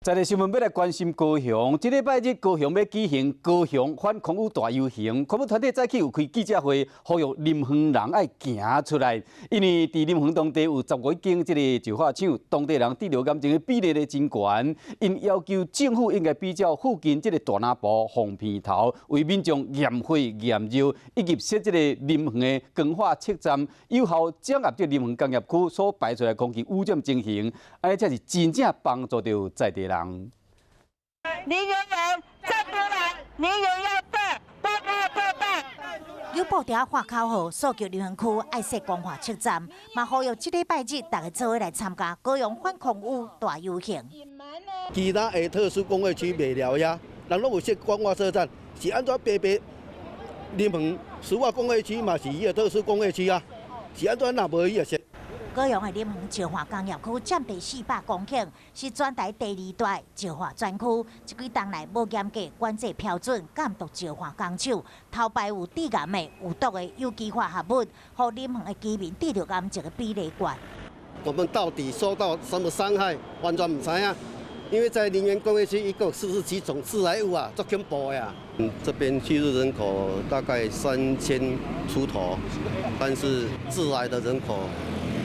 在个新闻要来关心高雄，这礼拜日高雄要举行高雄反空污大游行，环保团体早起有开记者会，呼吁林园人爱行出来，因为伫林园当地有15间这个石化厂，当地人对流感症的比例咧真悬，因要求政府应该比照附近这个大南部、红片头，为民众验火验热，以及设这个林园的光化测站，有效掌握这林园工业区所排出来空气污染情形，安尼才是真正帮助到在地人。林园人站出来，林园要办，报告报告。有报条画口号，诉求林园区爱设光化测站，嘛呼吁这礼拜日大家做伙来参加高雄反空污大游行。其他的特殊工业区未了呀，人拢有设光化测站，是安怎白白？林园石化工业区嘛是伊个特殊工业区啊，是安怎若无伊个设？高雄的林园石化工业区占地400公顷，是全台第2大石化专区。这几冬来无严格管制标准，监督石化工厂，头排有致癌的、有毒的有机化合物，让林园的居民对流感症的比例高。我们到底受到什么伤害，完全唔知啊！因为在林园工业区一共47种致癌物啊，足恐怖呀！这边居住人口大概3000出头，但是致癌的人口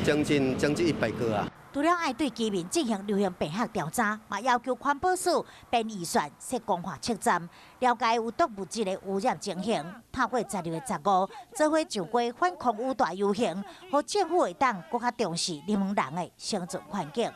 将近100个啊！除了爱对居民进行流行病学调查，嘛要求环保署编预算设光化测站，了解有毒物质的污染情形。透过16月15，做伙上街反空污大游行，和政府会当更加重视林园人的生存环境。